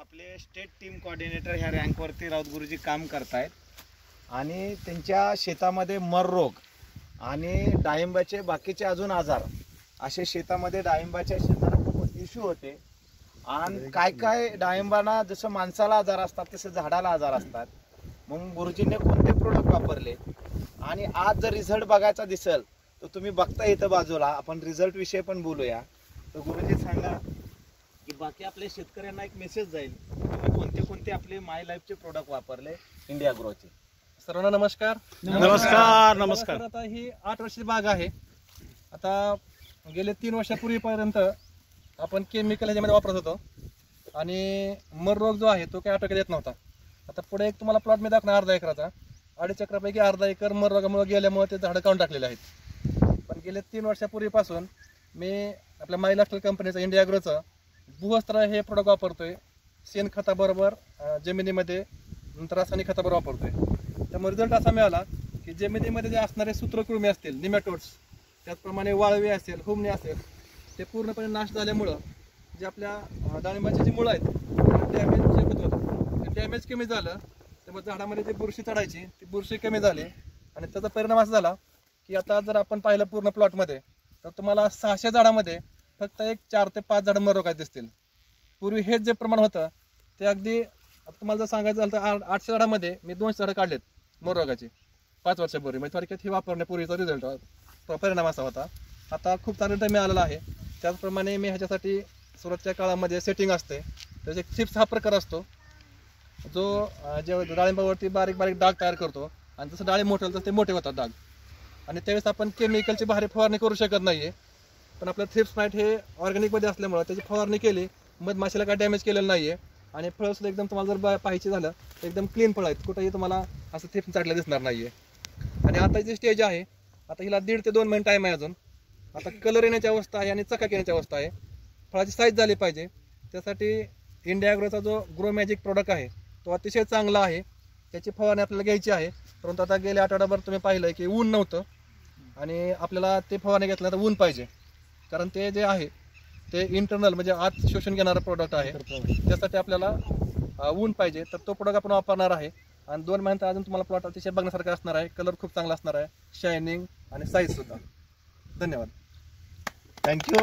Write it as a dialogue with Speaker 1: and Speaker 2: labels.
Speaker 1: आपले state team coordinator ह्या रँकवरती राऊत गुरुजी काम करतायत आणि त्यांच्या शेतामध्ये मर रोग आणि डाळिंबाचे बाकीचे अजून आजार असे शेतामध्ये डाळिंबाच्या शेताला खूप इश्यू होते आणि काय काय डाळिंबांना जसं माणसाला आजार असतात तसे झाडाला आजार असतात. मग गुरुजींनी कोणते प्रोडक्ट वापरले आणि आज जर रिझल्ट बघायचा दिसेल तर तुम्ही बघता इथं बाजूला आपण रिझल्ट विषयी पण बोलूया. तर गुरुजी सांगा की बाकी आपल्या शेतकऱ्यांना एक मेसेज जाईल तुम्ही कोणते कोणते आपले माय लाईफचे प्रोडक्ट वापरले इंडिया ग्रोचे.
Speaker 2: सर्वांना नमस्कार.
Speaker 3: नमस्कार. नमस्कार.
Speaker 2: आता ही 8 वर्षाची बाग आहे. आता गेले 3 वर्षापूर्वीपर्यंत आपण केमिकल ह्याच्यामध्ये वापरत होतो आणि मर रोग जो आहे तो काही आटोक्यात येत नव्हता. आता पुढे एक तुम्हाला प्लॉट मी दाखवणार अर्धा एकराचा. 2.5 एकरापैकी अर्धा एकर मर रोगामुळे गेल्यामुळे ते झाडं काढून टाकलेले आहेत. पण गेले 3 वर्षापूर्वीपासून मी आपल्या माय लाईफस्टाईल कंपनीचं इंडिया ॲग्रोचं भूवस्त्र हे प्रोडक्ट वापरतोय. शेणखताबरोबर जमिनीमध्ये नंतर रासायनिक खताबरोबर वापरतोय. त्यामुळे रिझल्ट असा मिळाला की जमिनीमध्ये जे असणारे सूत्रकृमी असतील, निमॅटोड्स, त्याचप्रमाणे वाळवी असेल, हुमणी असेल, ते पूर्णपणे नाश झाल्यामुळं जे आपल्या डाळिंबाची जी मुळं आहेत डॅमेज जे होत होतं ते डॅमेज कमी झालं. त्यामुळे झाडामध्ये जी बुरशी चढायची ती बुरशी कमी झाली आणि त्याचा परिणाम असा झाला की आता जर आपण पाहिलं पूर्ण प्लॉटमध्ये तर तुम्हाला 600 झाडामध्ये फक्त एक 4 ते 5 झाडं मर रोगात दिसतील. पूर्वी हेच जे प्रमाण होतं ते अगदी तुम्हाला जर सांगायचं झालं तर 800 झाडामध्ये मी 200 झाडं काढलेत मर रोगाची 5 वर्षापूर्वी. म्हणजे थोडक्यात हे वापरण्यापूर्वीचा रिझल्ट परिणाम असा होता. आता खूप चांगला रिझल्ट मिळालेला आहे. त्याचप्रमाणे मी ह्याच्यासाठी सुरुवातीच्या काळामध्ये सेटिंग असते त्याचे चिप्स हा प्रकार असतो जो जे डाळिंबावरती बारीक बारीक डाग तयार करतो आणि जसं डाळिंब मोठं तर ते मोठे होतात डाग. आणि त्यावेळेस आपण केमिकलची भारी फवारणी करू शकत नाही. पण आपलं थ्रिप्स माइट हे ऑर्गॅनिकमध्ये असल्यामुळं त्याची फवारणी केली मधमाशीला काय डॅमेज केलेलं नाही आहे आणि फळं सुद्धा एकदम तुम्हाला जर पाहायचे झालं तर एकदम क्लीन फळं आहेत. कुठेही तुम्हाला असं थ्रिप्स चाटलं दिसणार नाही आहे. आणि आता जी स्टेज आहे आता हिला 1.5 ते 2 महिने टाईम आहे अजून. आता कलर येण्याची अवस्था आहे आणि चकाक येण्याची अवस्था आहे. फळाची साईज झाली पाहिजे. त्यासाठी इंडिया ॲग्रोचा जो ग्रो मॅजिक प्रोडक्ट आहे तो अतिशय चांगला आहे. त्याची फवारणी आपल्याला घ्यायची आहे. परंतु आता गेल्या आठवड्याभर तुम्ही पाहिलं की ऊन नव्हतं आणि आपल्याला ते फवारणी घेतल्यानंतर ऊन पाहिजे. कारण ते जे आहे ते इंटरनल म्हणजे आत शोषण घेणारं प्रोडक्ट आहे. त्यासाठी आपल्याला ऊन पाहिजे. तर तो प्रोडक्ट आपण वापरणार आहे आणि 2 महिन्यात अजून तुम्हाला प्लॉट अतिशय बघण्यासारखा असणार आहे. कलर खूप चांगला असणार आहे, शायनिंग आणि साईज सुद्धा. धन्यवाद.
Speaker 1: थँक्यू.